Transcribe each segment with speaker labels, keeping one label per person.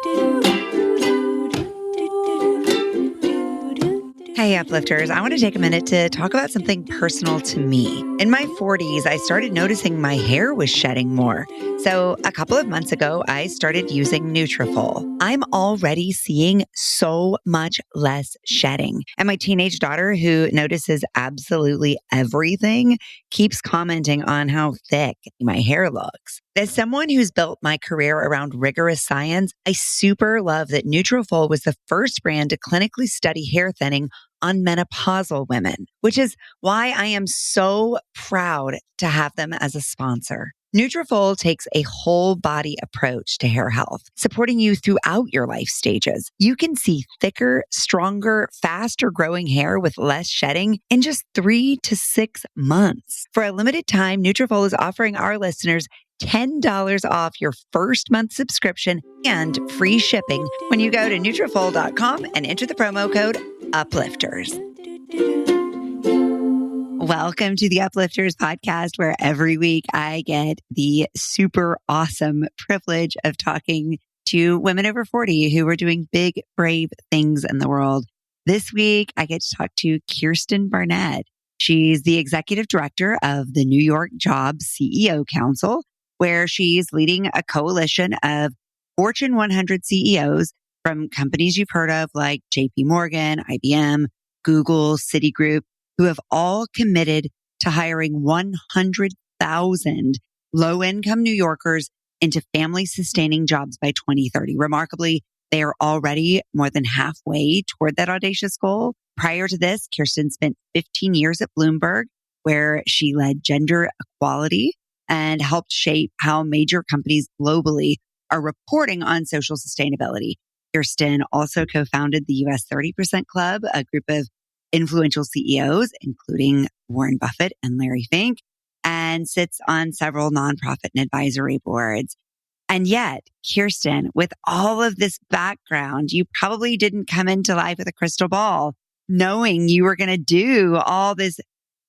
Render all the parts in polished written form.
Speaker 1: Hey, Uplifters. I want to take a minute to talk about something personal to me. In my 40s, I started noticing my hair was shedding more. So a couple of months ago, I started using Nutrafol. I'm already seeing so much less shedding. And my teenage daughter, who notices absolutely everything, keeps commenting on how thick my hair looks. As someone who's built my career around rigorous science, I super love that Nutrafol was the first brand to clinically study hair thinning on menopausal women, which is why I am so proud to have them as a sponsor. Nutrafol takes a whole body approach to hair health, supporting you throughout your life stages. You can see thicker, stronger, faster growing hair with less shedding in just 3 to 6 months. For a limited time, Nutrafol is offering our listeners $10 off your first month subscription and free shipping when you go to Nutrafol.com and enter the promo code Uplifters. Welcome to the Uplifters podcast, where every week I get the super awesome privilege of talking to women over 40 who are doing big, brave things in the world. This week, I get to talk to Kiersten Barnet. She's the executive director of the New York Jobs CEO Council, where she's leading a coalition of Fortune 100 CEOs from companies you've heard of like JP Morgan, IBM, Google, Citigroup, who have all committed to hiring 100,000 low-income New Yorkers into family-sustaining jobs by 2030. Remarkably, they are already more than halfway toward that audacious goal. Prior to this, Kiersten spent 15 years at Bloomberg, where she led gender equality and helped shape how major companies globally are reporting on social sustainability. Kiersten also co-founded the US 30% Club, a group of influential CEOs, including Warren Buffett and Larry Fink, and sits on several nonprofit and advisory boards. And yet, Kiersten, with all of this background, you probably didn't come into life with a crystal ball, knowing you were going to do all this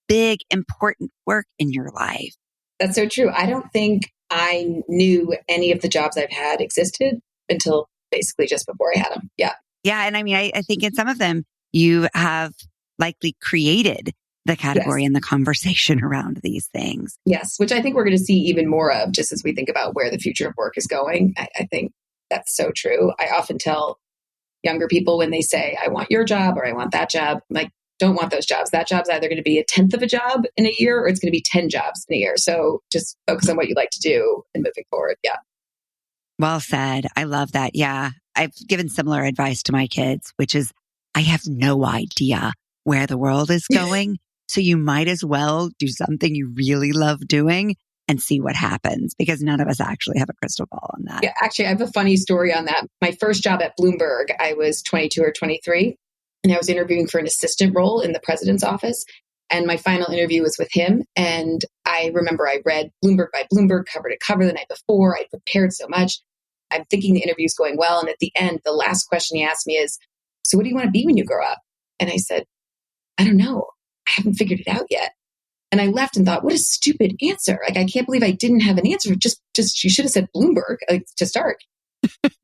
Speaker 1: big, important work in your life.
Speaker 2: That's so true. I don't think I knew any of the jobs I've had existed until basically just before I had them. Yeah.
Speaker 1: Yeah. And I mean, I think in some of them, you have likely created the category and the conversation around these things.
Speaker 2: Yes, which I think we're going to see even more of just as we think about where the future of work is going. I think that's so true. I often tell younger people when they say, I want your job or I want that job, I'm like, don't want those jobs. That job's either going to be a 10th of a job in a year or it's going to be 10 jobs in a year. So just focus on what you like to do and moving forward. Yeah.
Speaker 1: Well said. I love that. Yeah. I've given similar advice to my kids, which is I have no idea where the world is going. So you might as well do something you really love doing and see what happens, because none of us actually have a crystal ball on that.
Speaker 2: Yeah, actually, I have a funny story on that. My first job at Bloomberg, I was 22 or 23, and I was interviewing for an assistant role in the president's office. And my final interview was with him. And I remember I read Bloomberg by Bloomberg cover to cover the night before. I prepared so much. I'm thinking the interview's going well. And at the end, the last question he asked me is, so what do you want to be when you grow up? And I said, I don't know. I haven't figured it out yet. And I left and thought, what a stupid answer. Like, I can't believe I didn't have an answer. Just you should have said Bloomberg to start.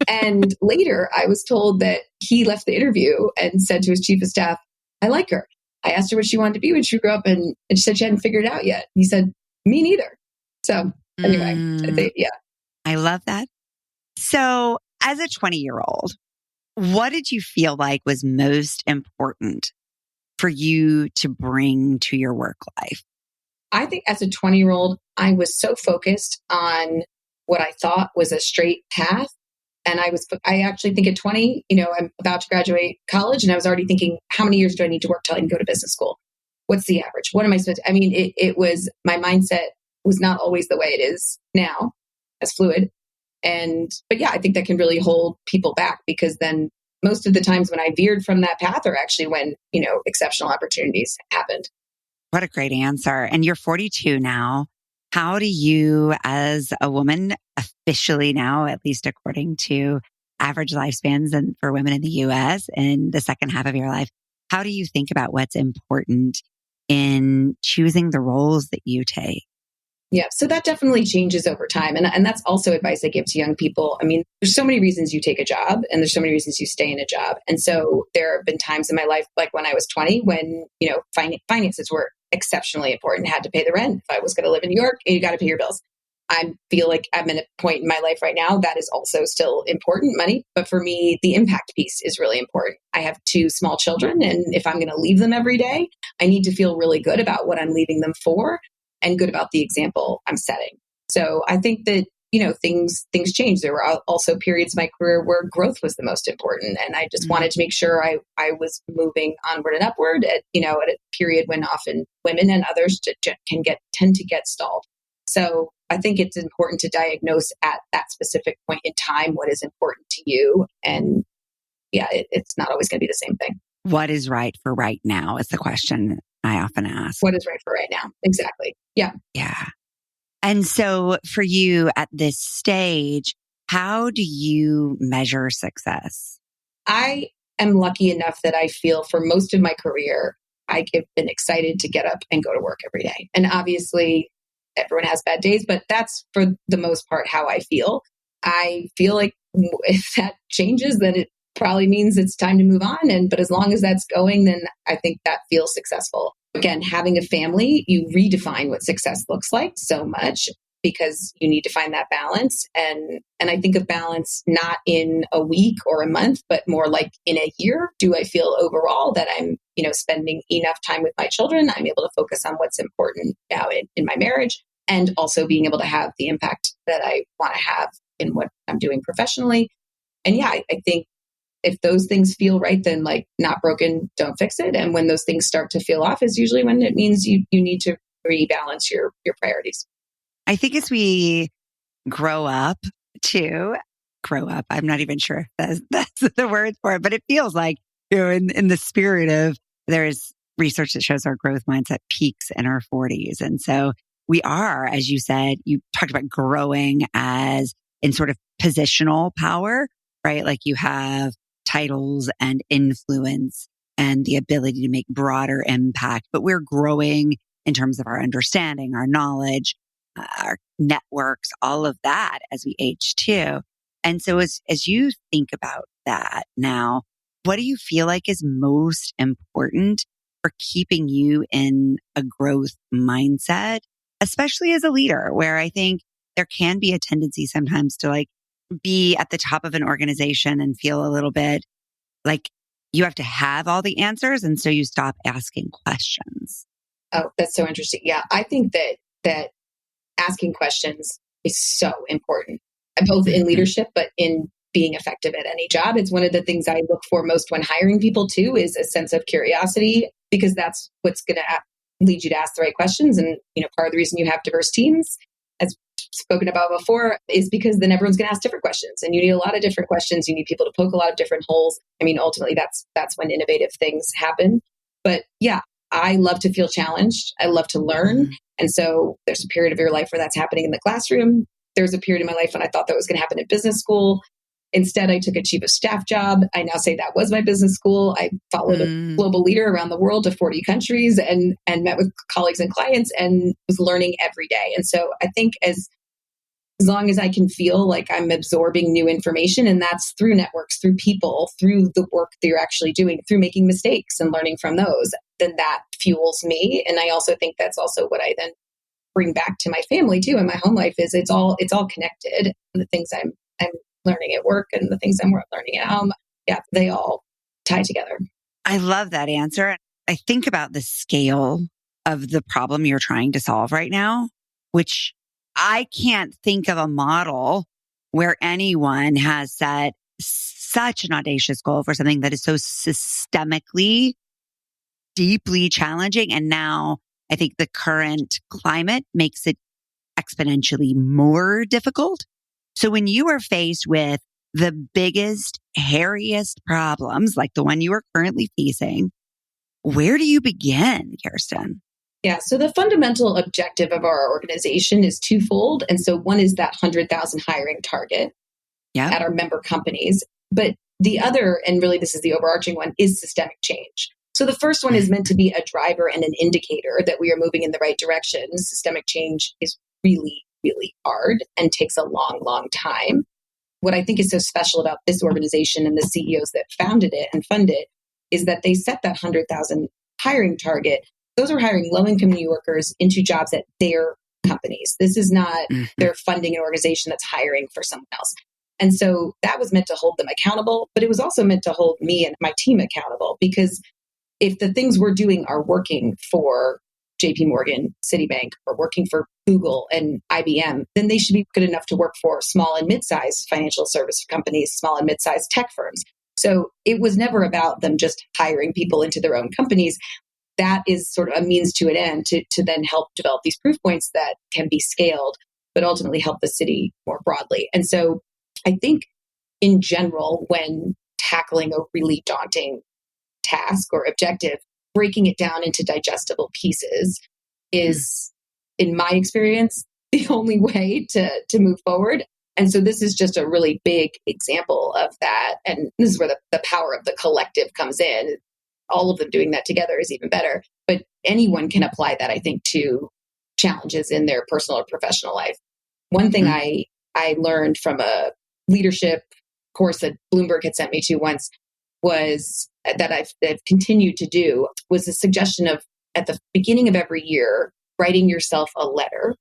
Speaker 2: And later I was told that he left the interview and said to his chief of staff, I like her. I asked her what she wanted to be when she grew up, and she said she hadn't figured it out yet. He said, me neither. So anyway, yeah.
Speaker 1: I love that. So as a 20-year-old, what did you feel like was most important for you to bring to your work life?
Speaker 2: I think as a 20-year-old, I was so focused on what I thought was a straight path. And I actually think at 20, I'm about to graduate college, and I was already thinking, how many years do I need to work till I can go to business school? What's the average? What am I supposed to? I mean, it was, my mindset was not always the way it is now, as fluid. But yeah, I think that can really hold people back, because then most of the times when I veered from that path are actually when, exceptional opportunities happened.
Speaker 1: What a great answer. And you're 42 now. How do you, as a woman, officially now, at least according to average lifespans and for women in the US in the second half of your life, how do you think about what's important in choosing the roles that you take?
Speaker 2: Yeah. So that definitely changes over time. And that's also advice I give to young people. I mean, there's so many reasons you take a job and there's so many reasons you stay in a job. And so there have been times in my life, like when I was 20, when, finances were exceptionally important, had to pay the rent. If I was going to live in New York, you got to pay your bills. I feel like I'm in a point in my life right now that is also still important, money. But for me, the impact piece is really important. I have 2 small children, and if I'm going to leave them every day, I need to feel really good about what I'm leaving them for and good about the example I'm setting. So I think that, things change. There were also periods in my career where growth was the most important. And I just wanted to make sure I was moving onward and upward at a period when often women and others tend to get stalled. So I think it's important to diagnose at that specific point in time what is important to you. And yeah, it's not always going to be the same thing.
Speaker 1: What is right for right now is the question I often ask.
Speaker 2: What is right for right now? Exactly. Yeah.
Speaker 1: Yeah. And so for you at this stage, how do you measure success?
Speaker 2: I am lucky enough that I feel for most of my career, I've been excited to get up and go to work every day. And obviously, everyone has bad days, but that's for the most part how I feel. I feel like if that changes, then it probably means it's time to move on. But as long as that's going, then I think that feels successful. Again, having a family, you redefine what success looks like so much because you need to find that balance. And I think of balance not in a week or a month, but more like in a year. Do I feel overall that I'm, spending enough time with my children? I'm able to focus on what's important now in my marriage and also being able to have the impact that I want to have in what I'm doing professionally. And yeah, I think if those things feel right, then like not broken, don't fix it. And when those things start to feel off is usually when it means you need to rebalance your priorities.
Speaker 1: I think as we grow up, I'm not even sure if that's the word for it, but it feels like, in the spirit of, there's research that shows our growth mindset peaks in our 40s. And so we are, as you said, you talked about growing as in sort of positional power, right? Like you have titles and influence and the ability to make broader impact, but we're growing in terms of our understanding, our knowledge, our networks, all of that as we age too. And so as you think about that now, what do you feel like is most important for keeping you in a growth mindset, especially as a leader, where I think there can be a tendency sometimes to like be at the top of an organization and feel a little bit like you have to have all the answers. And so you stop asking questions.
Speaker 2: Oh, that's so interesting. Yeah. I think that asking questions is so important, both in leadership, but in being effective at any job. It's one of the things I look for most when hiring people too, is a sense of curiosity, because that's what's going to lead you to ask the right questions. And, part of the reason you have diverse teams, as spoken about before, is because then everyone's going to ask different questions, and you need a lot of different questions. You need people to poke a lot of different holes. I mean, ultimately that's when innovative things happen. But yeah, I love to feel challenged. I love to learn. And so there's a period of your life where that's happening in the classroom. There's a period in my life when I thought that was going to happen in business school. Instead, I took a chief of staff job. I now say that was my business school. I followed a global leader around the world to 40 countries and met with colleagues and clients and was learning every day. And so I think as long as I can feel like I'm absorbing new information, and that's through networks, through people, through the work that you're actually doing, through making mistakes and learning from those, then that fuels me. And I also think that's also what I then bring back to my family too. In my home life is it's all connected. And the things I'm learning at work and the things I'm learning at home, yeah, they all tie together.
Speaker 1: I love that answer. I think about the scale of the problem you're trying to solve right now, which I can't think of a model where anyone has set such an audacious goal for something that is so systemically, deeply challenging. And now I think the current climate makes it exponentially more difficult. So when you are faced with the biggest, hairiest problems, like the one you are currently facing, where do you begin, Kiersten?
Speaker 2: Yeah. So the fundamental objective of our organization is twofold. And so one is that 100,000 hiring target at our member companies. But the other, and really this is the overarching one, is systemic change. So the first one is meant to be a driver and an indicator that we are moving in the right direction. Systemic change is really, really hard and takes a long, long time. What I think is so special about this organization and the CEOs that founded it and fund it is that they set that 100,000 hiring target. Those are hiring low-income New Yorkers into jobs at their companies. This is not they're funding an organization that's hiring for someone else. And so that was meant to hold them accountable, but it was also meant to hold me and my team accountable, because if the things we're doing are working for JP Morgan, Citibank, or working for Google and IBM, then they should be good enough to work for small and mid-sized financial service companies, small and mid-sized tech firms. So it was never about them just hiring people into their own companies. That is sort of a means to an end to then help develop these proof points that can be scaled, but ultimately help the city more broadly. And so I think in general, when tackling a really daunting task or objective, breaking it down into digestible pieces is, in my experience, the only way to move forward. And so this is just a really big example of that. And this is where the power of the collective comes in. All of them doing that together is even better. But anyone can apply that, I think, to challenges in their personal or professional life. One thing I learned from a leadership course that Bloomberg had sent me to once was that I've continued to do was a suggestion of, at the beginning of every year, writing yourself a letter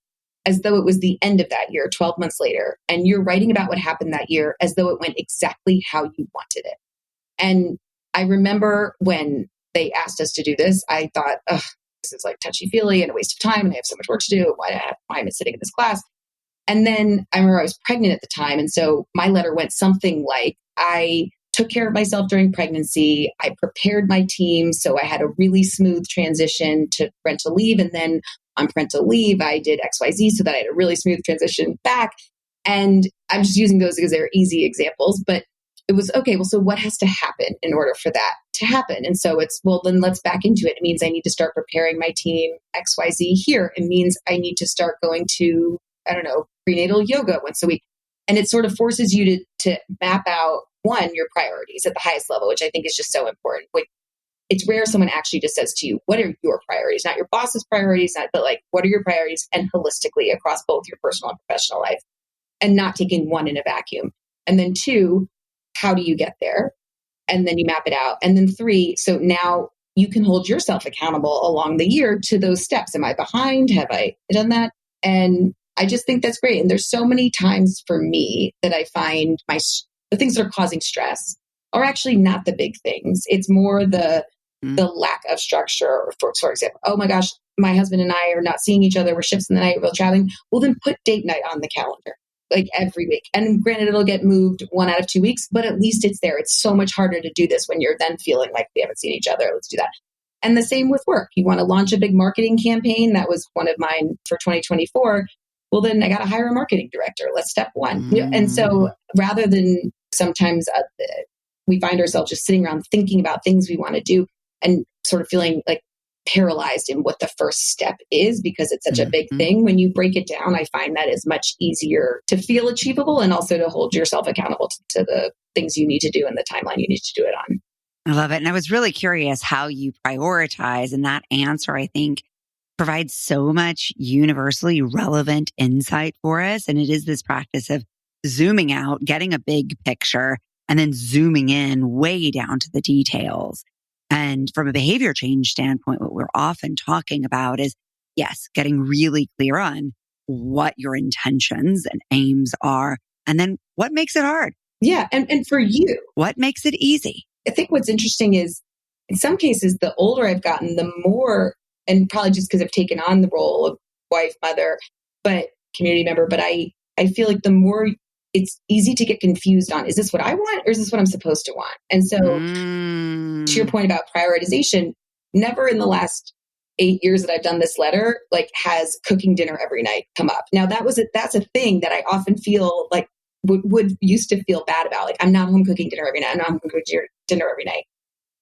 Speaker 2: as though it was the end of that year, 12 months later. And you're writing about what happened that year as though it went exactly how you wanted it. And I remember when they asked us to do this, I thought, this is like touchy-feely and a waste of time, and I have so much work to do. Why am I sitting in this class? And then I remember I was pregnant at the time. And so my letter went something like, I took care of myself during pregnancy. I prepared my team. So I had a really smooth transition to parental leave. And then on parental leave, I did XYZ so that I had a really smooth transition back. And I'm just using those because they're easy examples, but it was, okay, well, so what has to happen in order for that to happen? And so it's, well, then let's back into it. It means I need to start preparing my team XYZ here. It means I need to start going to, I don't know, prenatal yoga once a week. And it sort of forces you to map out, one, your priorities at the highest level, which I think is just so important. It's rare someone actually just says to you, what are your priorities? Not your boss's priorities, but like, what are your priorities? And holistically across both your personal and professional life, and not taking one in a vacuum. And then two, how do you get there? And then you map it out. And then three, so now you can hold yourself accountable along the year to those steps. Am I behind? Have I done that? And I just think that's great. And there's so many times for me that I find the things that are causing stress are actually not the big things. It's more the lack of structure. For example, oh my gosh, my husband and I are not seeing each other. We're shifts in the night. We're traveling. Well, then put date night on the calendar, like every week. And granted, it'll get moved 1 out of 2 weeks, but at least it's there. It's so much harder to do this when you're then feeling like we haven't seen each other. Let's do that. And the same with work. You want to launch a big marketing campaign. That was one of mine for 2024. Well, then I got to hire a marketing director. Let's step one. And so rather than sometimes we find ourselves just sitting around thinking about things we want to do and sort of feeling like paralyzed in what the first step is because it's such a big thing. When you break it down, I find that is much easier to feel achievable and also to hold yourself accountable to the things you need to do and the timeline you need to do it on.
Speaker 1: I love it. And I was really curious how you prioritize. And that answer, I think, provides so much universally relevant insight for us. And it is this practice of zooming out, getting a big picture, and then zooming in way down to the details. And from a behavior change standpoint, what we're often talking about is, yes, getting really clear on what your intentions and aims are, and then what makes it hard.
Speaker 2: Yeah. And for you,
Speaker 1: what makes it easy?
Speaker 2: I think what's interesting is in some cases, the older I've gotten, the more, and probably just because I've taken on the role of wife, mother, but community member, but I feel like the more it's easy to get confused on, is this what I want or is this what I'm supposed to want? And so to your point about prioritization, never in the last 8 years that I've done this letter, like has cooking dinner every night come up. Now that's a thing that I often feel like would used to feel bad about. Like I'm not home cooking dinner every night. I'm not home cooking dinner every night.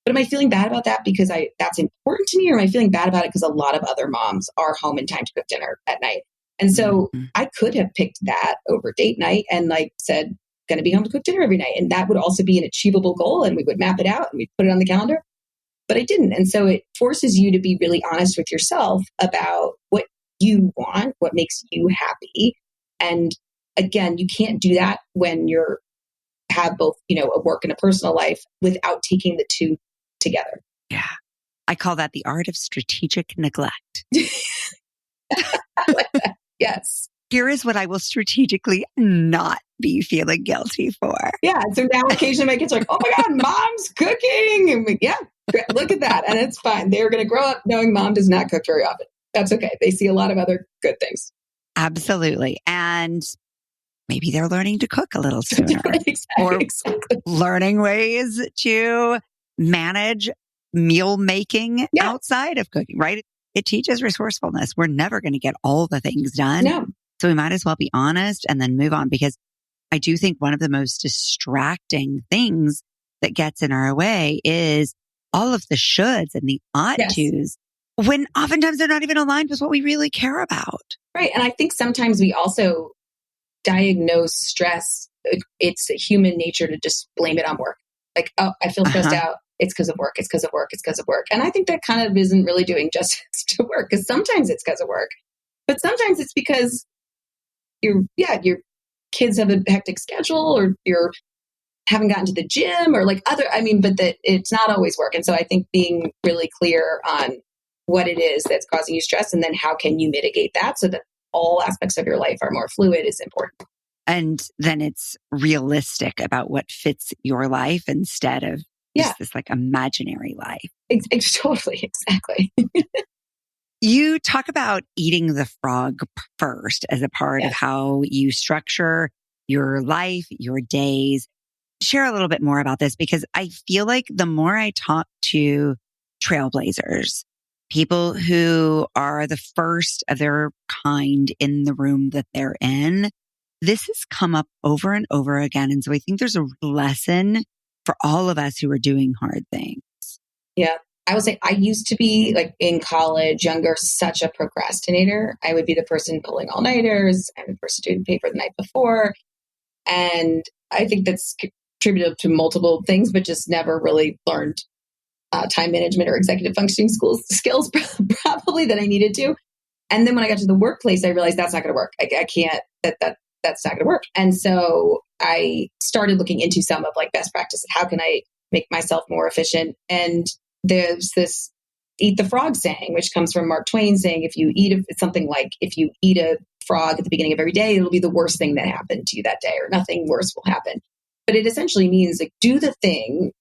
Speaker 2: But am I feeling bad about that because that's important to me, or am I feeling bad about it because a lot of other moms are home in time to cook dinner at night? And so I could have picked that over date night and like said, going to be home to cook dinner every night. And that would also be an achievable goal. And we would map it out and we'd put it on the calendar. But I didn't. And so it forces you to be really honest with yourself about what you want, what makes you happy. And again, you can't do that when you're have both, a work and a personal life without taking the two together.
Speaker 1: Yeah. I call that the art of strategic neglect.
Speaker 2: I like that. Yes.
Speaker 1: Here is what I will strategically not be feeling guilty for.
Speaker 2: Yeah. So now occasionally my kids are like, oh my God, mom's cooking. And look at that. And it's fine. They're going to grow up knowing mom does not cook very often. That's okay. They see a lot of other good things.
Speaker 1: Absolutely. And maybe they're learning to cook a little sooner.
Speaker 2: Exactly.
Speaker 1: Learning ways to manage meal making outside of cooking, right? It teaches resourcefulness. We're never going to get all the things done.
Speaker 2: No.
Speaker 1: So we might as well be honest and then move on, because I do think one of the most distracting things that gets in our way is all of the shoulds and the ought tos, when oftentimes they're not even aligned with what we really care about.
Speaker 2: Right. And I think sometimes we also diagnose stress. It's human nature to just blame it on work. Like, oh, I feel stressed out. It's because of work. It's because of work. It's because of work. And I think that kind of isn't really doing justice to work, because sometimes it's because of work, but sometimes it's because your kids have a hectic schedule, or you're haven't gotten to the gym, or but that it's not always work. And so I think being really clear on what it is that's causing you stress, and then how can you mitigate that so that all aspects of your life are more fluid, is important.
Speaker 1: And then it's realistic about what fits your life instead of just this imaginary life.
Speaker 2: Totally. Exactly.
Speaker 1: You talk about eating the frog first as a part of how you structure your life, your days. Share a little bit more about this, because I feel like the more I talk to trailblazers, people who are the first of their kind in the room that they're in, this has come up over and over again. And so I think there's a lesson for all of us who are doing hard things.
Speaker 2: Yeah. I would say I used to be, in college, younger, such a procrastinator. I would be the person pulling all-nighters. I'm the person doing paper the night before. And I think that's contributed to multiple things, but just never really learned time management or executive functioning skills probably that I needed to. And then when I got to the workplace, I realized that's not going to work. I can't, that's not going to work. And so I started looking into some of best practices. How can I make myself more efficient? And there's this eat the frog saying, which comes from Mark Twain, saying, if you eat a frog at the beginning of every day, it'll be the worst thing that happened to you that day, or nothing worse will happen. But it essentially means do the thing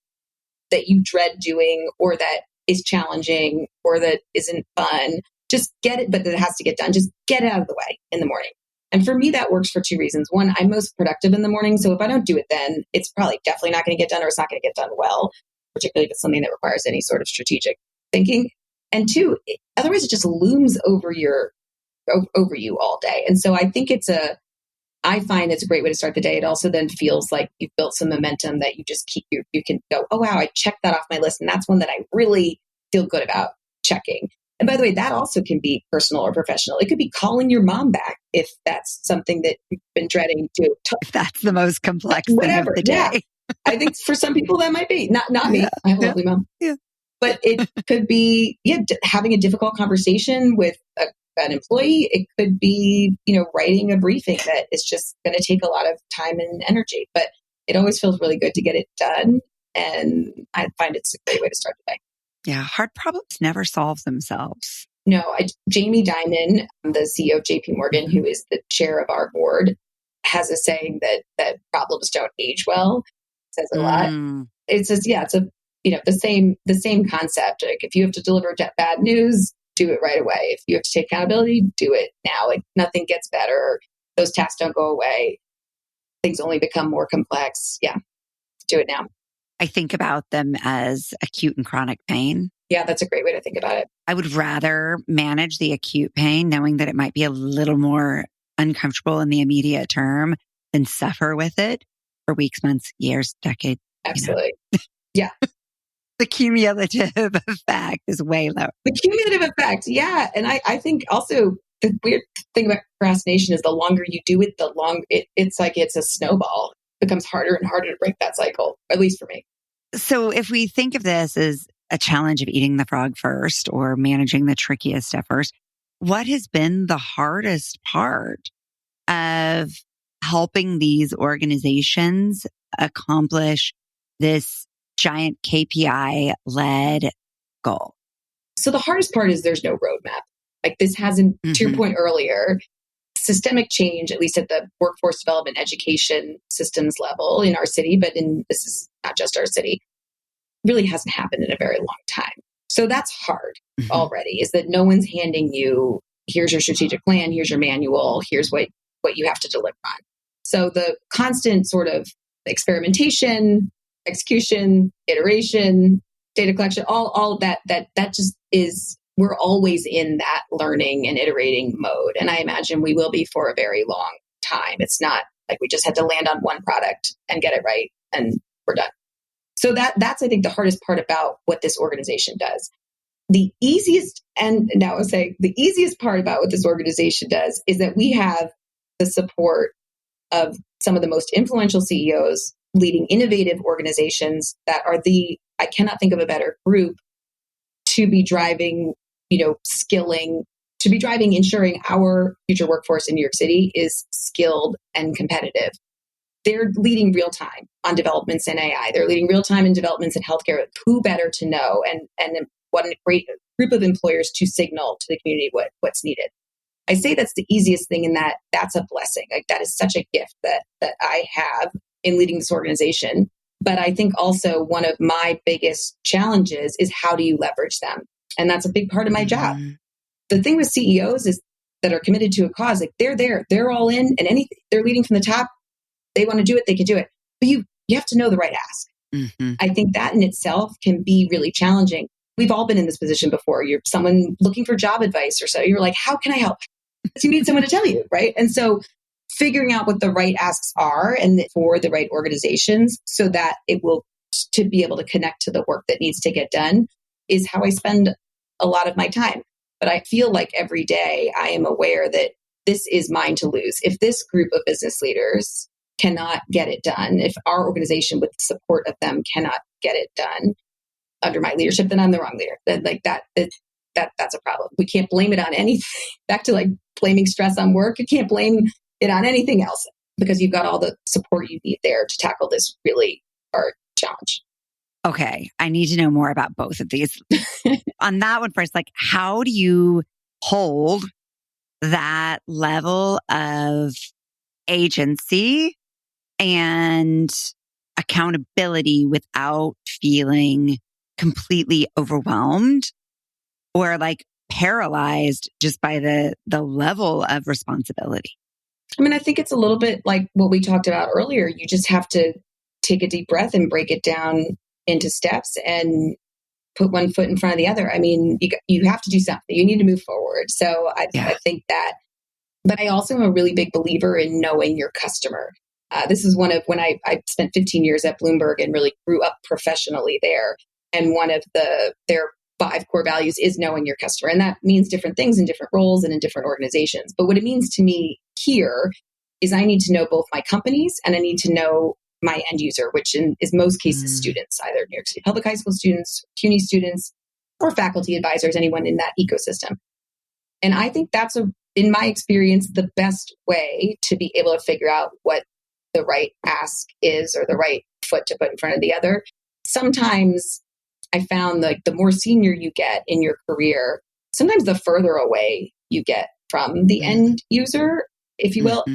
Speaker 2: that you dread doing, or that is challenging, or that isn't fun. Just get it, but it has to get done. Just get it out of the way in the morning. And for me, that works for two reasons. One, I'm most productive in the morning. So if I don't do it then, it's probably definitely not going to get done, or it's not going to get done well, particularly if it's something that requires any sort of strategic thinking. And two, otherwise it just looms over you all day. And so I think I find it's a great way to start the day. It also then feels like you've built some momentum that you just keep, you can go, oh, wow, I checked that off my list. And that's one that I really feel good about checking. And by the way, that also can be personal or professional. It could be calling your mom back if that's something that you've been dreading to.
Speaker 1: If that's the most complex thing of the day.
Speaker 2: Yeah. I think for some people that might be. Not me. I have a lovely mom.
Speaker 1: Yeah.
Speaker 2: But it could be having a difficult conversation with an employee. It could be, writing a briefing that is just going to take a lot of time and energy. But it always feels really good to get it done. And I find it's a great way to start the day.
Speaker 1: Yeah, hard problems never solve themselves.
Speaker 2: No, Jamie Dimon, the CEO of JP Morgan, who is the chair of our board, has a saying that problems don't age well. It says a lot. It says, it's the same concept. Like, if you have to deliver bad news, do it right away. If you have to take accountability, do it now. Nothing gets better. Those tasks don't go away. Things only become more complex. Yeah, do it now.
Speaker 1: I think about them as acute and chronic pain.
Speaker 2: Yeah, that's a great way to think about it.
Speaker 1: I would rather manage the acute pain, knowing that it might be a little more uncomfortable in the immediate term, than suffer with it for weeks, months, years, decades.
Speaker 2: Absolutely. Yeah.
Speaker 1: The cumulative effect is way lower.
Speaker 2: The cumulative effect. Yeah. And I think also the weird thing about procrastination is the longer you do it, it's like it's a snowball. It becomes harder and harder to break that cycle, at least for me.
Speaker 1: So if we think of this as a challenge of eating the frog first, or managing the trickiest stuff first, what has been the hardest part of helping these organizations accomplish this giant KPI led goal?
Speaker 2: So the hardest part is there's no roadmap. Like this hasn't, to your point earlier, systemic change, at least at the workforce development education systems level in our city, but this is not just our city, really hasn't happened in a very long time. So that's hard already, is that no one's handing you, here's your strategic plan, here's your manual, here's what you have to deliver on. So the constant sort of experimentation, execution, iteration, data collection, all that just is, we're always in that learning and iterating mode. And I imagine we will be for a very long time. It's not like we just had to land on one product and get it right and we're done. So that's, I think, the hardest part about what this organization does. The easiest part about what this organization does is that we have the support of some of the most influential CEOs leading innovative organizations that are I cannot think of a better group to be driving, skilling, to be driving, ensuring our future workforce in New York City is skilled and competitive. They're leading real time on developments in AI. They're leading real time in developments in healthcare. Who better to know? And what a great group of employers to signal to the community what's needed. I say that's the easiest thing, and that's a blessing. Like that is such a gift that I have in leading this organization. But I think also one of my biggest challenges is how do you leverage them? And that's a big part of my job. The thing with CEOs is that are committed to a cause, like they're all in, and anything they're leading from the top. They want to do it, they can do it. But you have to know the right ask. I think that in itself can be really challenging. We've all been in this position before. You're someone looking for job advice or so. You're like, how can I help? Because you need someone to tell you, right? And so figuring out what the right asks are and for the right organizations so that it will, to be able to connect to the work that needs to get done is how I spend a lot of my time. But I feel like every day I am aware that this is mine to lose. If this group of business leaders cannot get it done, if our organization with the support of them cannot get it done under my leadership, then I'm the wrong leader. Then that's a problem. We can't blame it on anything. Back to like blaming stress on work. You can't blame it on anything else because you've got all the support you need there to tackle this really hard challenge.
Speaker 1: Okay. I need to know more about both of these. On that one first, like how do you hold that level of agency and accountability without feeling completely overwhelmed or like paralyzed just by the level of responsibility?
Speaker 2: I mean, I think it's a little bit like what we talked about earlier. You just have to take a deep breath and break it down into steps and put one foot in front of the other. I mean, you have to do something. You need to move forward. So I think that, but I also am a really big believer in knowing your customer. This is one of when I spent 15 years at Bloomberg and really grew up professionally there. And one of their 5 core values is knowing your customer. And that means different things in different roles and in different organizations. But what it means to me here is I need to know both my companies and I need to know my end user, which is most cases students, either New York City public high school students, CUNY students, or faculty advisors, anyone in that ecosystem. And I think that's, in my experience, the best way to be able to figure out what the right ask is or the right foot to put in front of the other. Sometimes I found like the more senior you get in your career, sometimes the further away you get from the end user, if you will.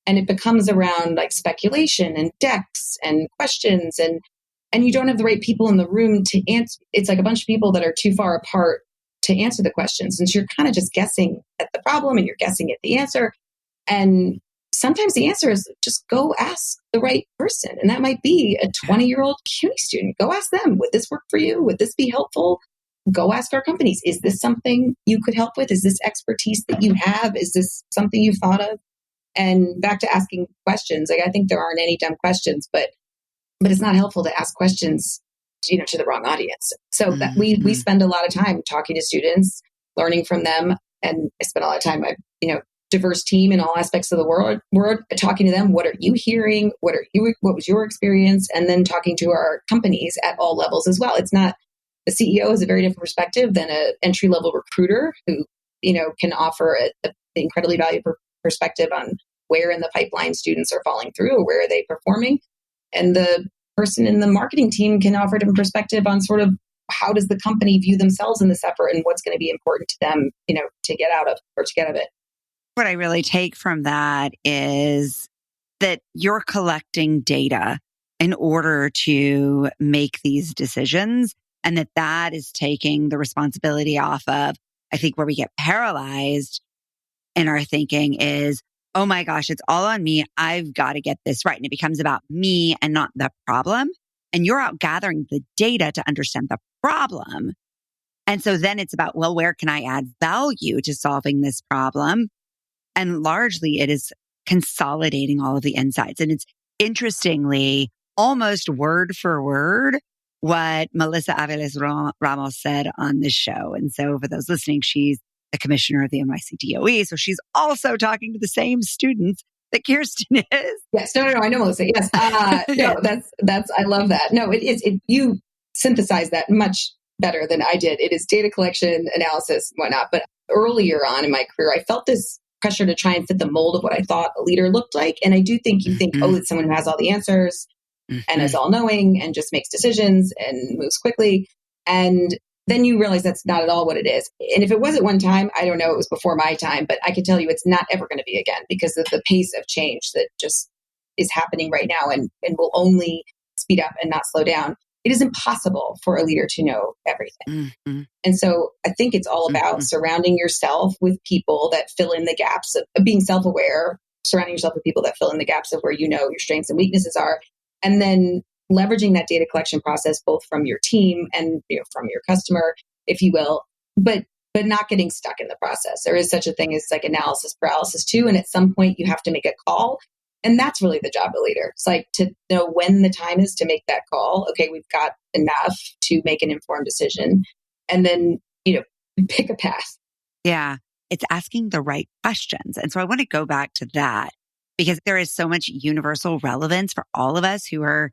Speaker 2: And it becomes around like speculation and decks and questions and you don't have the right people in the room to answer. It's like a bunch of people that are too far apart to answer the questions. And so you're kind of just guessing at the problem and you're guessing at the answer. And sometimes the answer is just go ask the right person. And that might be a 20-year-old CUNY student. Go ask them, would this work for you? Would this be helpful? Go ask our companies. Is this something you could help with? Is this expertise that you have? Is this something you've thought of? And back to asking questions, like I think there aren't any dumb questions, but it's not helpful to ask questions, to the wrong audience. So that we spend a lot of time talking to students, learning from them, and I spend a lot of time, diverse team in all aspects of the world, talking to them. What are you hearing? What was your experience? And then talking to our companies at all levels as well. It's not, the CEO has a very different perspective than an entry-level recruiter who can offer an incredibly valuable perspective on where in the pipeline students are falling through or where are they performing. And the person in the marketing team can offer a different perspective on sort of how does the company view themselves in this effort and what's going to be important to them, to get out of it.
Speaker 1: What I really take from that is that you're collecting data in order to make these decisions, and that is taking the responsibility off of, I think where we get paralyzed in our thinking is, oh my gosh, it's all on me. I've got to get this right. And it becomes about me and not the problem. And you're out gathering the data to understand the problem. And so then it's about, well, where can I add value to solving this problem? And largely it is consolidating all of the insights. And it's interestingly almost word for word what Melissa Aviles Ramos said on this show. And so for those listening, she's the commissioner of the NYC DOE. So she's also talking to the same students that Kiersten is.
Speaker 2: Yes. No, I know Melissa. Yes. No, that's, I love that. No, it is, you synthesize that much better than I did. It is data collection, analysis, whatnot. But earlier on in my career, I felt this pressure to try and fit the mold of what I thought a leader looked like. And I do think you think, oh, it's someone who has all the answers and is all knowing and just makes decisions and moves quickly. And then you realize that's not at all what it is. And if it was at one time, I don't know, it was before my time, but I can tell you it's not ever going to be again because of the pace of change that just is happening right now and will only speed up and not slow down. It is impossible for a leader to know everything. And so I think it's all about surrounding yourself with people that fill in the gaps of being self-aware, surrounding yourself with people that fill in the gaps of where your strengths and weaknesses are, and then leveraging that data collection process, both from your team and from your customer, if you will, but not getting stuck in the process. There is such a thing as like analysis paralysis too. And at some point you have to make a call. And that's really the job of a leader. It's like to know when the time is to make that call. Okay, we've got enough to make an informed decision. And then, pick a path.
Speaker 1: Yeah, it's asking the right questions. And so I want to go back to that because there is so much universal relevance for all of us who are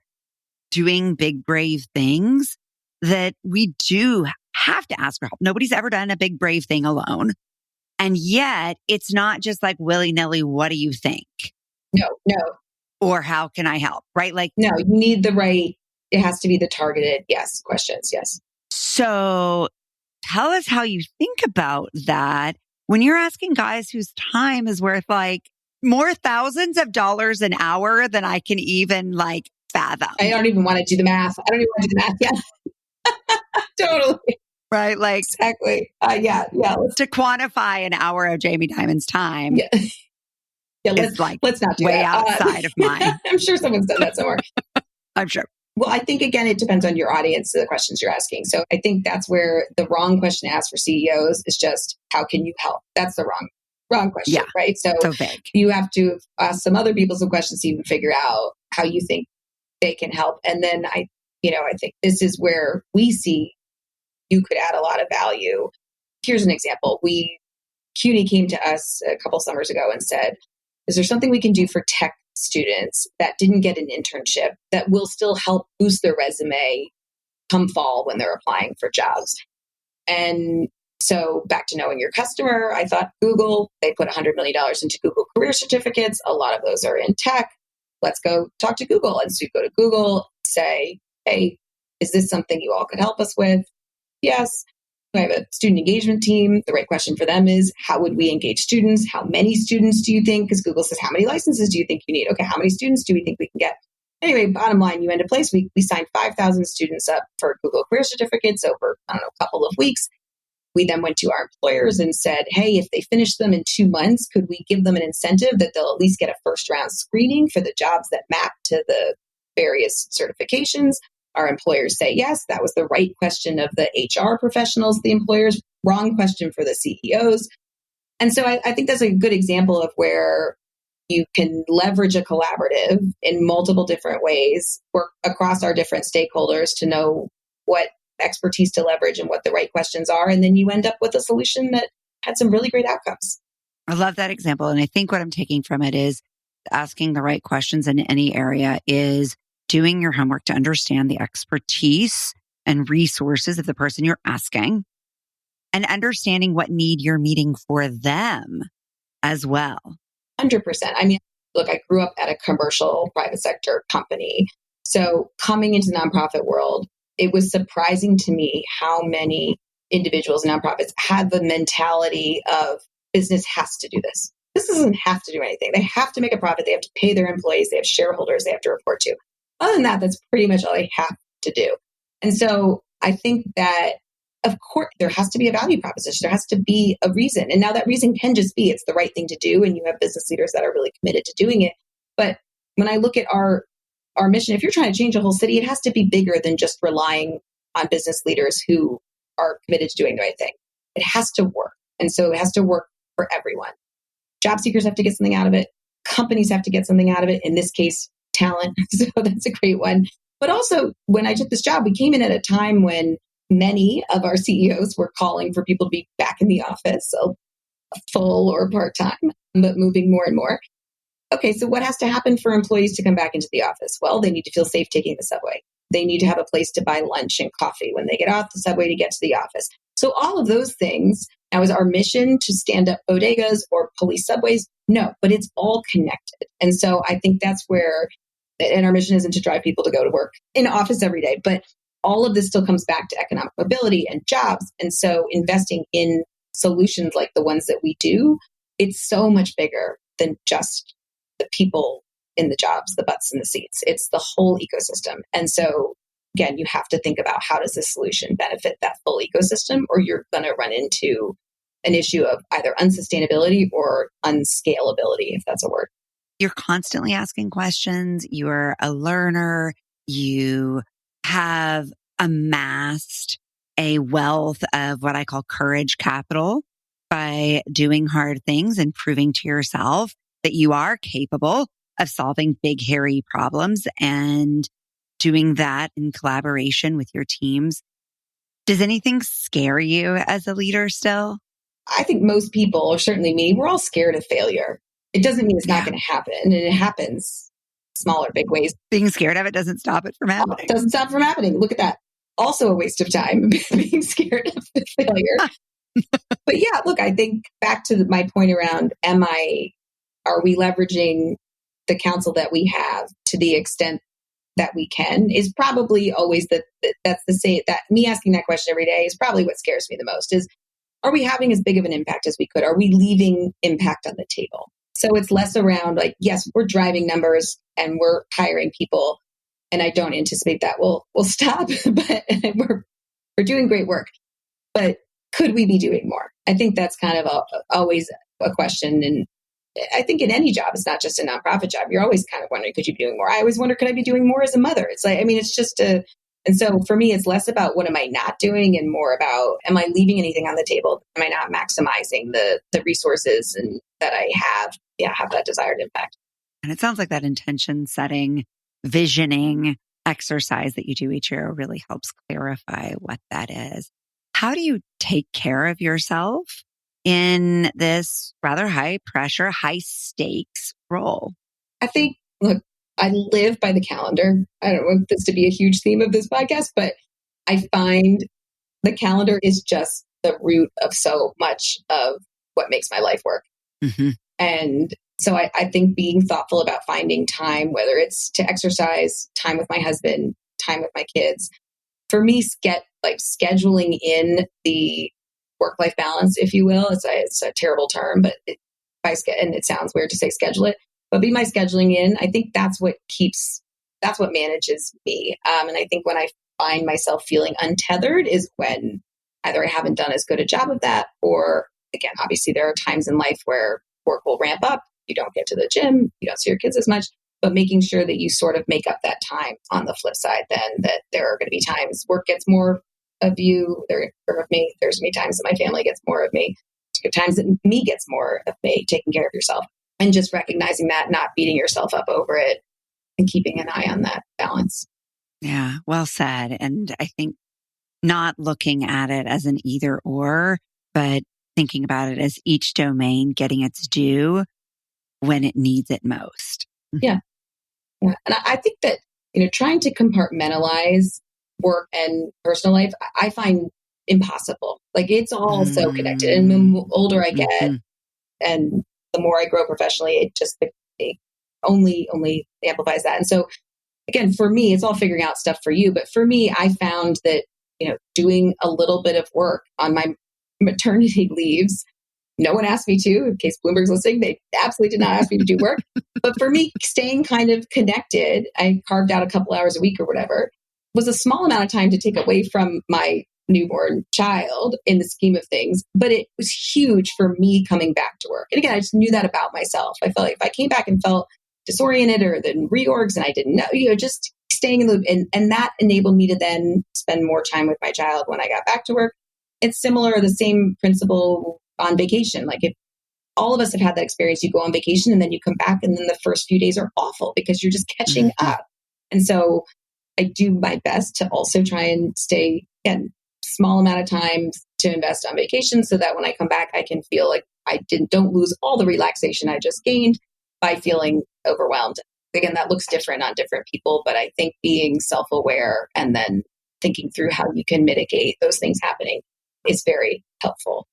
Speaker 1: doing big, brave things that we do have to ask for help. Nobody's ever done a big, brave thing alone. And yet it's not just like willy-nilly, what do you think?
Speaker 2: No.
Speaker 1: Or how can I help? Right? Like,
Speaker 2: no, you need it has to be the targeted, questions. Yes.
Speaker 1: So tell us how you think about that when you're asking guys whose time is worth like more thousands of dollars an hour than I can even fathom.
Speaker 2: I don't even want to do the math. Yeah. Totally.
Speaker 1: Right. Like
Speaker 2: exactly. Yeah.
Speaker 1: To quantify an hour of Jamie Dimon's time.
Speaker 2: Yeah. Yeah, let's not do
Speaker 1: way
Speaker 2: that.
Speaker 1: outside of mine.
Speaker 2: I'm sure someone's done that somewhere.
Speaker 1: I'm sure.
Speaker 2: Well, I think, again, it depends on your audience, the questions you're asking. So I think that's where the wrong question to ask for CEOs is just, how can you help? That's the wrong question, right? So
Speaker 1: vague.
Speaker 2: You have to ask some other people some questions to even figure out how you think they can help. And then I think this is where we see you could add a lot of value. Here's an example. CUNY came to us a couple summers ago and said, is there something we can do for tech students that didn't get an internship that will still help boost their resume come fall when they're applying for jobs? And so back to knowing your customer, I thought Google, they put $100 million into Google career certificates. A lot of those are in tech. Let's go talk to Google. And so you go to Google, say, hey, is this something you all could help us with? Yes. I have a student engagement team. The right question for them is, how would we engage students? How many students do you think? Because Google says, how many licenses do you think you need? Okay, how many students do we think we can get? Anyway, bottom line, you end a place. We signed 5,000 students up for Google career certificates over, a couple of weeks. We then went to our employers and said, hey, if they finish them in 2 months, could we give them an incentive that they'll at least get a first round screening for the jobs that map to the various certifications? Our employers say yes. That was the right question of the HR professionals, the employers, wrong question for the CEOs. And so I think that's a good example of where you can leverage a collaborative in multiple different ways, work across our different stakeholders to know what expertise to leverage and what the right questions are. And then you end up with a solution that had some really great outcomes.
Speaker 1: I love that example. And I think what I'm taking from it is asking the right questions in any area is doing your homework to understand the expertise and resources of the person you're asking. and understanding what need you're meeting for them as well.
Speaker 2: 100%. I mean, look, I grew up at a commercial private sector company. So coming into the nonprofit world, it was surprising to me how many individuals and nonprofits had the mentality of business has to do this. This doesn't have to do anything. They have to make a profit. They have to pay their employees. They have shareholders they have to report to. Other than that, that's pretty much all they have to do. And so I think that, of course, there has to be a value proposition. There has to be a reason. And now that reason can just be it's the right thing to do. And you have business leaders that are really committed to doing it. But when I look at our mission, if you're trying to change a whole city, it has to be bigger than just relying on business leaders who are committed to doing the right thing. It has to work. And so it has to work for everyone. Job seekers have to get something out of it. Companies have to get something out of it. In this case, talent. So that's a great one. But also, when I took this job, we came in at a time when many of our CEOs were calling for people to be back in the office, so full or part-time, but moving more and more. Okay, so what has to happen for employees to come back into the office? Well, they need to feel safe taking the subway. They need to have a place to buy lunch and coffee when they get off the subway to get to the office. So all of those things. Now, is our mission to stand up bodegas or police subways? No, but it's all connected. And so I think that's where, and our mission isn't to drive people to go to work in office every day, but all of this still comes back to economic mobility and jobs. And so investing in solutions like the ones that we do, it's so much bigger than just the people in the jobs, the butts in the seats. It's the whole ecosystem. And so again, you have to think about how does this solution benefit that full ecosystem, or you're going to run into an issue of either unsustainability or unscalability, if that's a word.
Speaker 1: You're constantly asking questions. You're a learner. You have amassed a wealth of what I call courage capital by doing hard things and proving to yourself that you are capable of solving big, hairy problems and doing that in collaboration with your teams. Does anything scare you as a leader still?
Speaker 2: I think most people, or certainly me, we're all scared of failure. It doesn't mean it's not going to happen. And it happens small or big ways.
Speaker 1: Being scared of it doesn't stop it from happening.
Speaker 2: It doesn't stop from happening. Look at that. Also a waste of time, being scared of the failure. But yeah, look, I think back to my point around, are we leveraging the counsel that we have to the extent that we can, is probably always that's the same, that me asking that question every day is probably what scares me the most is, are we having as big of an impact as we could? Are we leaving impact on the table? So it's less around like, yes, we're driving numbers and we're hiring people. And I don't anticipate that will stop, but we're doing great work. But could we be doing more? I think that's kind of always a question. And I think in any job, it's not just a nonprofit job. You're always kind of wondering, could you be doing more? I always wonder, could I be doing more as a mother? It's like, I mean, it's just and so for me, it's less about what am I not doing and more about, am I leaving anything on the table? Am I not maximizing the resources and that I have that desired impact?
Speaker 1: And it sounds like that intention setting, visioning exercise that you do each year really helps clarify what that is. How do you take care of yourself in this rather high pressure, high stakes role?
Speaker 2: I think, look, I live by the calendar. I don't want this to be a huge theme of this podcast, but I find the calendar is just the root of so much of what makes my life work.
Speaker 1: Mm-hmm.
Speaker 2: And so I think being thoughtful about finding time, whether it's to exercise, time with my husband, time with my kids, for me, scheduling in the work-life balance, if you will. It's a terrible term, but and it sounds weird to say schedule it, but be my scheduling in. I think that's what manages me. And I think when I find myself feeling untethered is when either I haven't done as good a job of that, or again, obviously there are times in life where work will ramp up. You don't get to the gym, you don't see your kids as much, but making sure that you sort of make up that time on the flip side, then that there are going to be times work gets more of you, or of me. There's going to be times that my family gets more of me. There's times that me gets more of me, taking care of yourself. And just recognizing that, not beating yourself up over it, and keeping an eye on that balance.
Speaker 1: Yeah, well said. And I think not looking at it as an either or, but thinking about it as each domain getting its due when it needs it most.
Speaker 2: Yeah. And I think that, trying to compartmentalize work and personal life, I find impossible. Like it's all so connected. And the older I get and the more I grow professionally, it only amplifies that. And so again, for me, it's all figuring out stuff for you. But for me, I found that, doing a little bit of work on my maternity leaves, no one asked me to, in case Bloomberg's listening, they absolutely did not ask me to do work. But for me, staying kind of connected, I carved out a couple hours a week or whatever, was a small amount of time to take away from my newborn child in the scheme of things. But it was huge for me coming back to work. And again, I just knew that about myself. I felt like if I came back and felt disoriented or then reorgs and I didn't know, just staying in the loop. And that enabled me to then spend more time with my child when I got back to work. It's similar, the same principle on vacation. Like if all of us have had that experience, you go on vacation and then you come back and then the first few days are awful because you're just catching up. And so I do my best to also try and stay, again, small amount of time to invest on vacation so that when I come back, I can feel like I don't lose all the relaxation I just gained by feeling overwhelmed. Again, that looks different on different people, but I think being self-aware and then thinking through how you can mitigate those things happening is very helpful.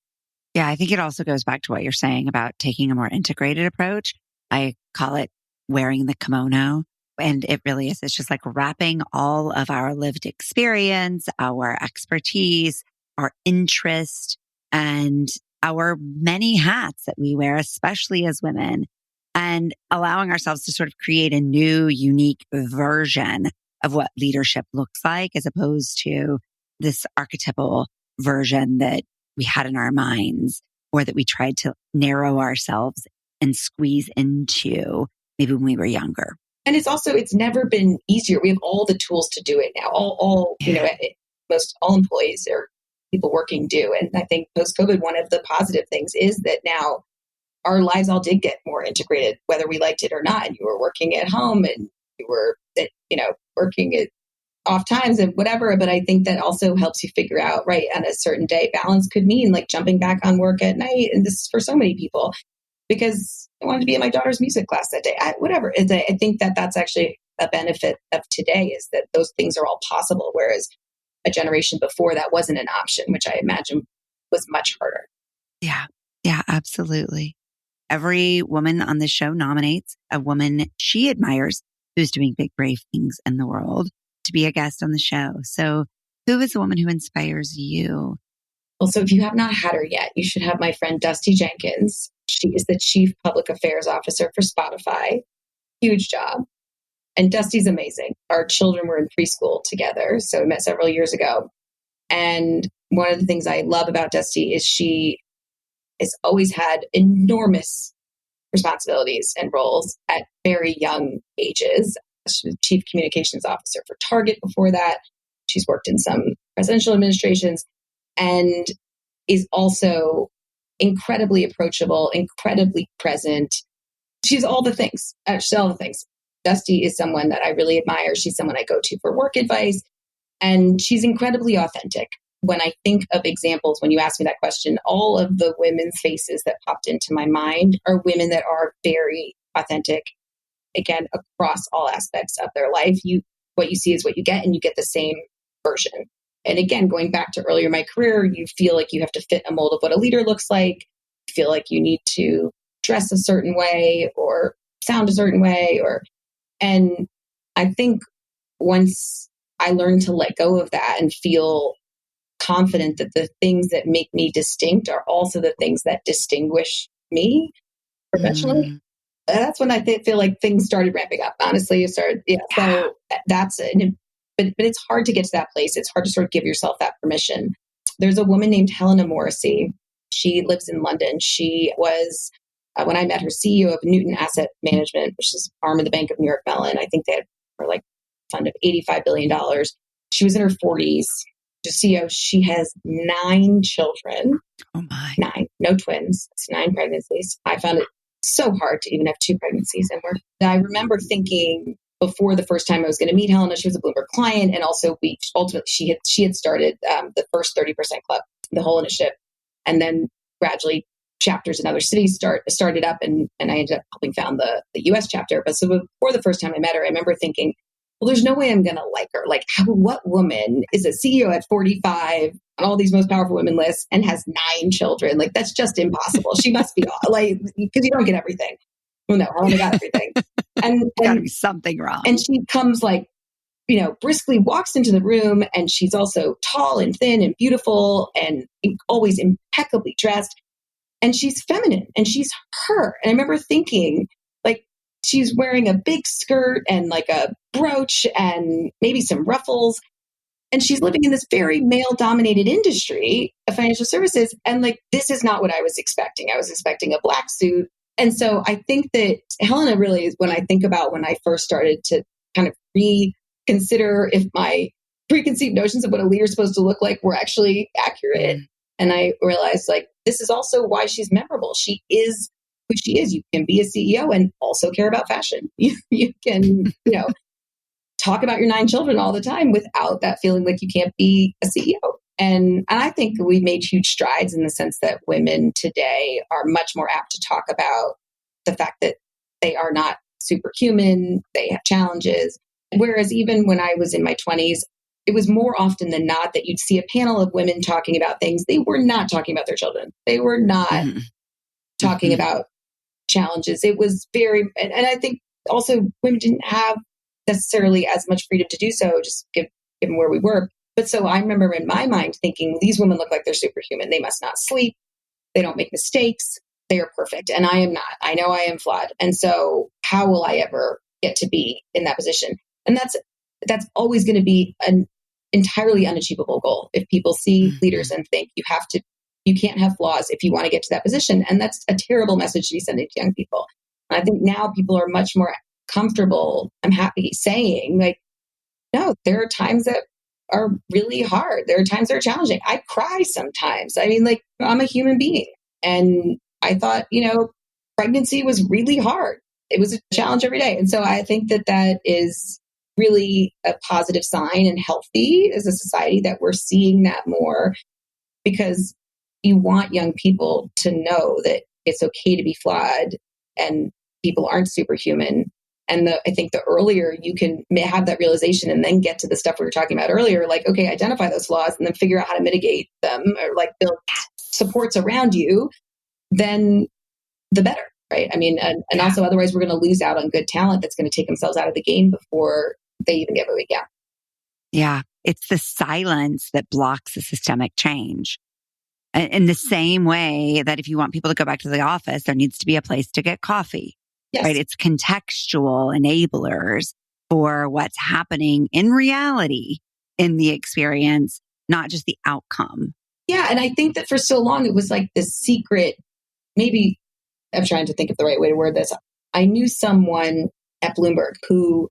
Speaker 1: Yeah, I think it also goes back to what you're saying about taking a more integrated approach. I call it wearing the kimono. And it really is. It's just like wrapping all of our lived experience, our expertise, our interest, and our many hats that we wear, especially as women, and allowing ourselves to sort of create a new, unique version of what leadership looks like, as opposed to this archetypal version that we had in our minds or that we tried to narrow ourselves and squeeze into maybe when we were younger.
Speaker 2: And it's never been easier. We have all the tools to do it now. Most all employees or people working do. And I think post-COVID, one of the positive things is that now our lives all did get more integrated, whether we liked it or not. And you were working at home and you were, working at off times and whatever. But I think that also helps you figure out, right, on a certain day, balance could mean like jumping back on work at night. And this is for so many people. Because I wanted to be in my daughter's music class that day. I think that that's actually a benefit of today is that those things are all possible. Whereas a generation before that wasn't an option, which I imagine was much harder.
Speaker 1: Yeah, absolutely. Every woman on this show nominates a woman she admires who's doing big, brave things in the world to be a guest on the show. So who is the woman who inspires you?
Speaker 2: Well, so if you have not had her yet, you should have my friend Dusty Jenkins. She is the Chief Public Affairs Officer for Spotify. Huge job. And Dusty's amazing. Our children were in preschool together, so we met several years ago. And one of the things I love about Dusty is she has always had enormous responsibilities and roles at very young ages. She was Chief Communications Officer for Target before that. She's worked in some presidential administrations and is also incredibly approachable, incredibly present. She's all the things. Dusty is someone that I really admire. She's someone I go to for work advice, and she's incredibly authentic. When I think of examples, when you ask me that question, all of the women's faces that popped into my mind are women that are very authentic, again, across all aspects of their life. What you see is what you get, and you get the same version. And again, going back to earlier in my career, you feel like you have to fit a mold of what a leader looks like. You feel like you need to dress a certain way or sound a certain way. And I think once I learned to let go of that and feel confident that the things that make me distinct are also the things that distinguish me professionally, that's when I feel like things started ramping up. Honestly, it started. Yeah. So that's it. But it's hard to get to that place. It's hard to sort of give yourself that permission. There's a woman named Helena Morrissey. She lives in London. She was, when I met her, CEO of Newton Asset Management, which is arm of the Bank of New York Mellon. I think they were like a fund of $85 billion. She was in her 40s. Just CEO, she has 9 children.
Speaker 1: Oh my.
Speaker 2: 9, no twins. It's 9 pregnancies. I found it so hard to even have 2 pregnancies. And I remember thinking, before the first time I was going to meet Helena, she was a Bloomberg client. And also she had started the first 30% club, the whole initiative. And then gradually chapters in other cities started up and I ended up helping found the US chapter. But so before the first time I met her, I remember thinking, well, there's no way I'm going to like her. Like what woman is a CEO at 45 on all these most powerful women lists and has 9 children. Like, that's just impossible. She must be like, because you don't get everything. Well, no, I only got everything. And
Speaker 1: got to be something wrong.
Speaker 2: And she comes like, briskly walks into the room, and she's also tall and thin and beautiful and always impeccably dressed. And she's feminine and she's her. And I remember thinking, like, she's wearing a big skirt and like a brooch and maybe some ruffles. And she's living in this very male dominated industry of financial services. And like, this is not what I was expecting. I was expecting a black suit. And so I think that Helena really is when I think about when I first started to kind of reconsider if my preconceived notions of what a leader is supposed to look like were actually accurate. And I realized, like, this is also why she's memorable. She is who she is. You can be a CEO and also care about fashion. You can, talk about your 9 children all the time without that feeling like you can't be a CEO. And I think we made huge strides in the sense that women today are much more apt to talk about the fact that they are not superhuman, they have challenges. Whereas even when I was in my 20s, it was more often than not that you'd see a panel of women talking about things. They were not talking about their children. They were not talking about challenges. It was very, and I think also women didn't have necessarily as much freedom to do so, just given where we were. But so I remember in my mind thinking, these women look like they're superhuman. They must not sleep. They don't make mistakes. They are perfect. And I am not. I know I am flawed. And so how will I ever get to be in that position? And that's always going to be an entirely unachievable goal. If people see leaders and think you can't have flaws if you want to get to that position. And that's a terrible message to be sending to young people. And I think now people are much more comfortable, I'm happy saying, like, no, there are times that are really hard. There are times that are challenging. I cry sometimes. I mean, like, I'm a human being. And I thought, pregnancy was really hard. It was a challenge every day. And so I think that is really a positive sign and healthy as a society that we're seeing that more, because you want young people to know that it's okay to be flawed and people aren't superhuman. And I think the earlier you can have that realization and then get to the stuff we were talking about earlier, like, okay, identify those flaws and then figure out how to mitigate them or like build supports around you, then the better, right? I mean, and also otherwise we're going to lose out on good talent that's going to take themselves out of the game before they even get where we get.
Speaker 1: Yeah. It's the silence that blocks the systemic change. In the same way that if you want people to go back to the office, there needs to be a place to get coffee. Yes. Right? It's contextual enablers for what's happening in reality in the experience, not just the outcome.
Speaker 2: Yeah. And I think that for so long, it was like this secret, maybe I'm trying to think of the right way to word this. I knew someone at Bloomberg who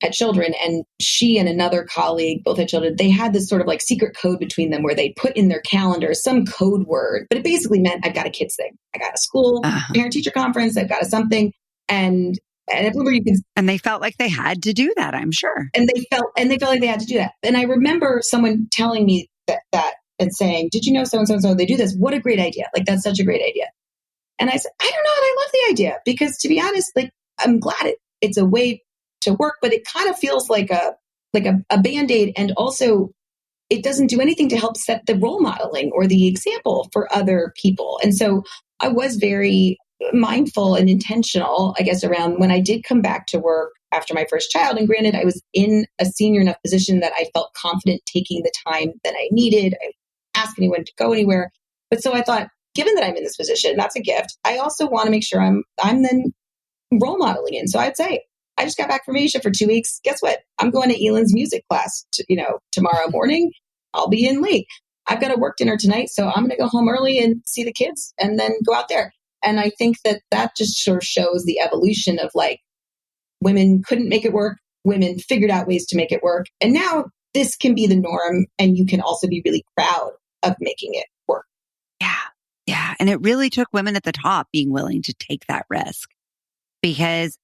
Speaker 2: had children, and she and another colleague both had children. They had this sort of like secret code between them where they put in their calendar some code word, but it basically meant I've got a kids thing. I got a school parent teacher conference. I've got a something. And at Bloomberg, you can,
Speaker 1: and they felt like they had to do that, I'm sure.
Speaker 2: And they felt like they had to do that. And I remember someone telling me that and saying, "Did you know so and so and so? They do this. What a great idea! Like, that's such a great idea." And I said, "I don't know, and I love the idea because, to be honest, like, I'm glad it's a way to work, but it kind of feels like a Band-Aid, and also it doesn't do anything to help set the role modeling or the example for other people." And so I was very mindful and intentional, I guess, around when I did come back to work after my first child. And granted, I was in a senior enough position that I felt confident taking the time that I needed. I didn't ask anyone to go anywhere. But so I thought, given that I'm in this position, that's a gift. I also want to make sure I'm then role modeling in. So I'd say, I just got back from Asia for 2 weeks. Guess what? I'm going to Elon's music class, tomorrow morning. I'll be in late. I've got a work dinner tonight, so I'm going to go home early and see the kids and then go out there. And I think that just sort of shows the evolution of, like, women couldn't make it work. Women figured out ways to make it work. And now this can be the norm, and you can also be really proud of making it work.
Speaker 1: Yeah. Yeah. And it really took women at the top being willing to take that risk, because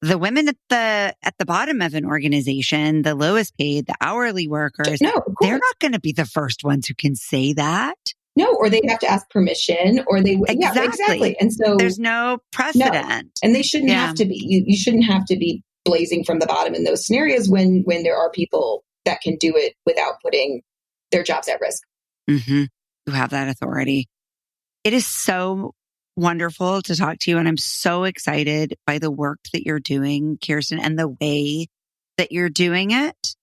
Speaker 1: the women at the bottom of an organization, the lowest paid, the hourly workers, they're not going to be the first ones who can say that.
Speaker 2: No, or they have to ask permission, or they exactly. And so
Speaker 1: there's no precedent,
Speaker 2: and they shouldn't have to be. You shouldn't have to be blazing from the bottom in those scenarios when there are people that can do it without putting their jobs at risk.
Speaker 1: Mm-hmm. You have that authority. It is so wonderful to talk to you. And I'm so excited by the work that you're doing, Kiersten, and the way that you're doing it.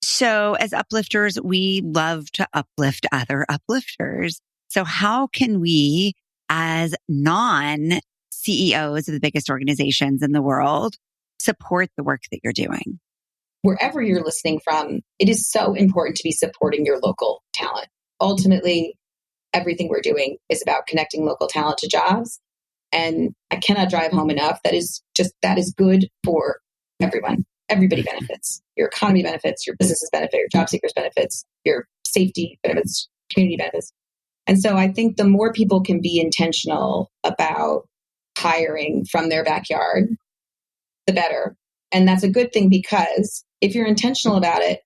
Speaker 1: So as uplifters, we love to uplift other uplifters. So how can we, as non-CEOs of the biggest organizations in the world, support the work that you're doing?
Speaker 2: Wherever you're listening from, it is so important to be supporting your local talent. Ultimately, everything we're doing is about connecting local talent to jobs. And I cannot drive home enough. That is good for everyone. Everybody benefits. Your economy benefits, your businesses benefit, your job seekers benefits, your safety benefits, community benefits. And so I think the more people can be intentional about hiring from their backyard, the better. And that's a good thing, because if you're intentional about it,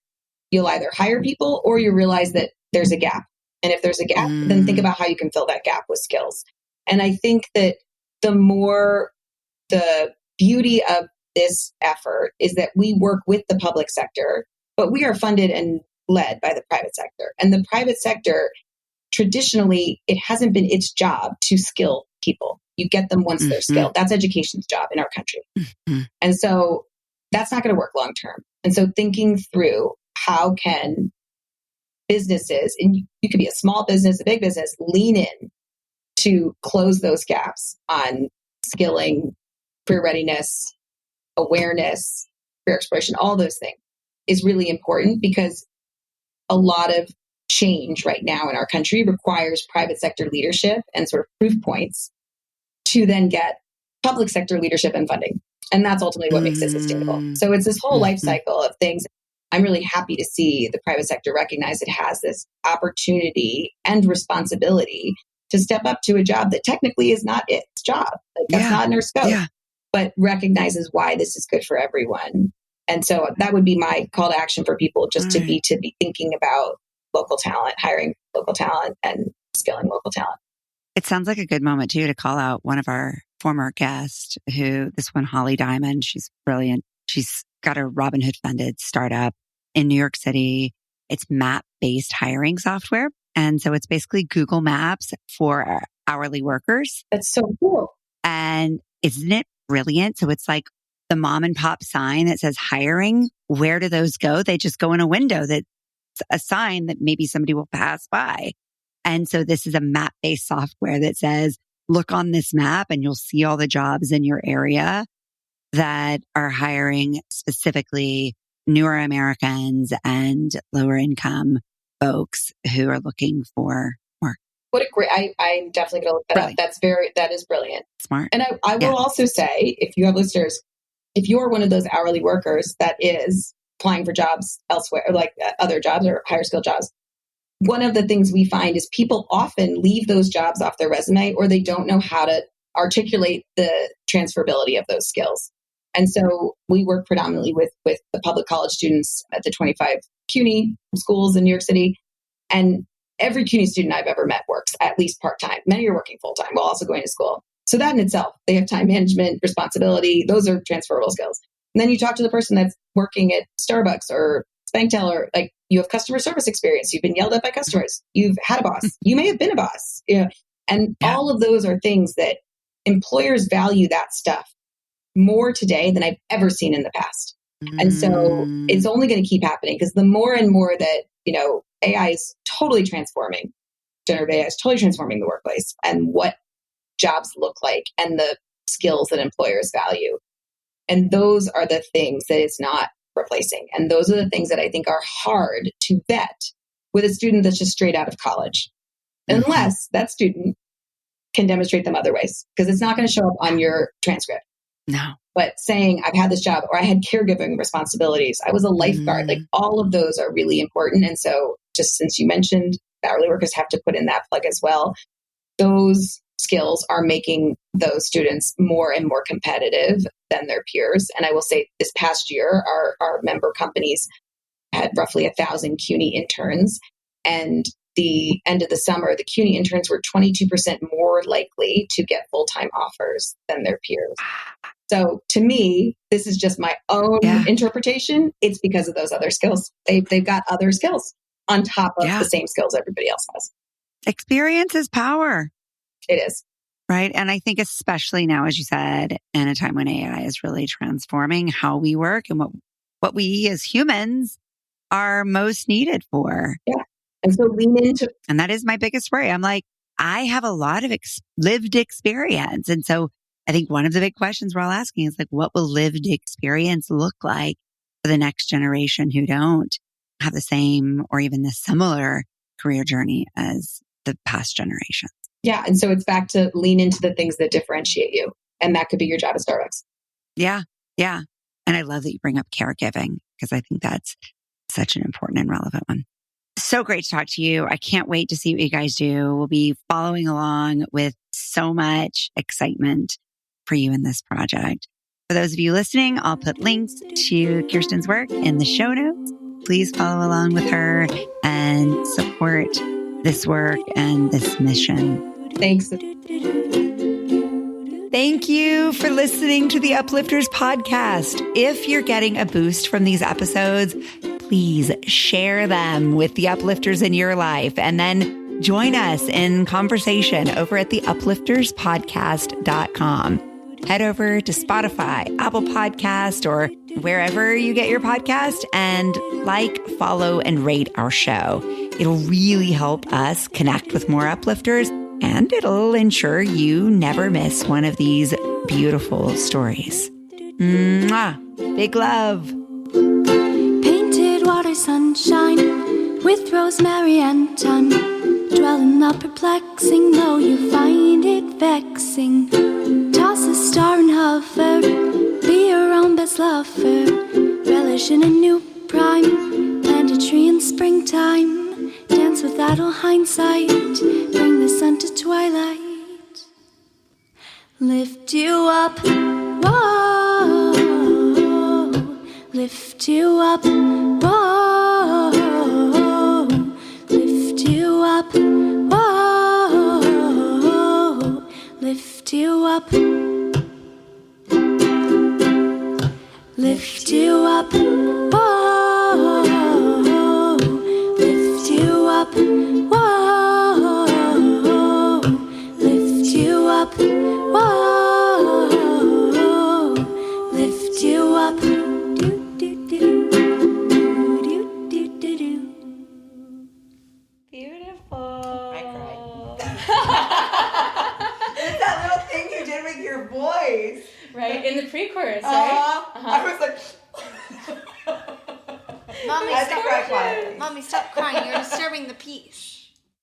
Speaker 2: you'll either hire people or you realize that there's a gap. And if there's a gap, then think about how you can fill that gap with skills. And I think that the beauty of this effort is that we work with the public sector, but we are funded and led by the private sector. And the private sector, traditionally, it hasn't been its job to skill people. You get them once they're skilled. That's education's job in our country. And so that's not going to work long term. And so thinking through how can businesses, and you could be a small business, a big business, lean in to close those gaps on skilling, career readiness, awareness, career exploration, all those things is really important, because a lot of change right now in our country requires private sector leadership and sort of proof points to then get public sector leadership and funding. And that's ultimately what makes it sustainable. So it's this whole life cycle of things. I'm really happy to see the private sector recognize it has this opportunity and responsibility to step up to a job that technically is not its job. Like, that's not in their scope, but recognizes why this is good for everyone. And so that would be my call to action for people, just to be thinking about local talent, hiring local talent, and skilling local talent.
Speaker 1: It sounds like a good moment too to call out one of our former guests, this one, Holly Diamond. She's brilliant. She's got a Robinhood funded startup in New York City. It's map-based hiring software. And so it's basically Google Maps for hourly workers.
Speaker 2: That's so cool.
Speaker 1: And isn't it brilliant? So it's like the mom and pop sign that says hiring. Where do those go? They just go in a window that's a sign that maybe somebody will pass by. And so this is a map-based software that says, look on this map and you'll see all the jobs in your area that are hiring specifically newer Americans and lower income folks who are looking for work.
Speaker 2: What a great, I'm definitely going to look that up. That is brilliant.
Speaker 1: Smart.
Speaker 2: And I will also say, if you have listeners, if you're one of those hourly workers that is applying for jobs elsewhere, or like other jobs or higher skill jobs, one of the things we find is people often leave those jobs off their resume, or they don't know how to articulate the transferability of those skills. And so we work predominantly with the public college students at the 25 CUNY schools in New York City. And every CUNY student I've ever met works at least part-time. Many are working full-time while also going to school. So that in itself, they have time management, responsibility. Those are transferable skills. And then you talk to the person that's working at Starbucks or SpankTel, like, you have customer service experience. You've been yelled at by customers. You've had a boss. You may have been a boss. And all of those are things that employers value that stuff more today than I've ever seen in the past. And so it's only going to keep happening, because the more and more that, AI is totally transforming, generative AI is totally transforming the workplace and what jobs look like and the skills that employers value. And those are the things that it's not replacing. And those are the things that I think are hard to vet with a student that's just straight out of college, unless that student can demonstrate them other ways, because it's not going to show up on your transcript.
Speaker 1: No.
Speaker 2: But saying, I've had this job, or I had caregiving responsibilities, I was a lifeguard, like, all of those are really important. And so, just since you mentioned hourly workers have to put in that plug as well, those skills are making those students more and more competitive than their peers. And I will say, this past year, our member companies had roughly 1,000 CUNY interns. And the end of the summer, the CUNY interns were 22% more likely to get full-time offers than their peers. So to me, this is just my own interpretation. It's because of those other skills. They've got other skills on top of
Speaker 1: Yeah.
Speaker 2: the same skills everybody else has.
Speaker 1: Experience is power.
Speaker 2: It is.
Speaker 1: Right. And I think especially now, as you said, in a time when AI is really transforming how we work and what we as humans are most needed for.
Speaker 2: Yeah. And so lean into.
Speaker 1: And that is my biggest worry. I'm like, I have a lot of lived experience. And so I think one of the big questions we're all asking is like, what will lived experience look like for the next generation who don't have the same or even the similar career journey as the past generation?
Speaker 2: Yeah. And so it's back to lean into the things that differentiate you. And that could be your job at Starbucks.
Speaker 1: Yeah. Yeah. And I love that you bring up caregiving because I think that's such an important and relevant one. So great to talk to you. I can't wait to see what you guys do. We'll be following along with so much excitement for you in this project. For those of you listening, I'll put links to Kiersten's work in the show notes. Please follow along with her and support this work and this mission.
Speaker 2: Thanks.
Speaker 1: Thank you for listening to the Uplifters podcast. If you're getting a boost from these episodes, please share them with the uplifters in your life and then join us in conversation over at theuplifterspodcast.com. Head over to Spotify, Apple Podcast, or wherever you get your podcast and follow, and rate our show. It'll really help us connect with more uplifters, and it'll ensure you never miss one of these beautiful stories. Mwah! Big love.
Speaker 3: Painted water sunshine with rosemary and thyme. Dwell in the perplexing, though you find it vexing. Toss a star and hover, be your own best lover. Relish in a new prime, plant a tree in springtime. Dance with idle hindsight, bring the sun to twilight. Lift you up, whoa. Lift you up, whoa. Lift you up, whoa. Lift you up. Lift you up, whoa. Lift you up, whoa. Lift you up, whoa. Lift you up.
Speaker 4: Beautiful.
Speaker 5: I cried. It's that little thing you did with your voice.
Speaker 4: Right, in the pre-chorus, right?
Speaker 5: I was like,
Speaker 3: Mommy,
Speaker 5: I had to cry quietly.
Speaker 3: Mommy, stop crying. You're disturbing the peace.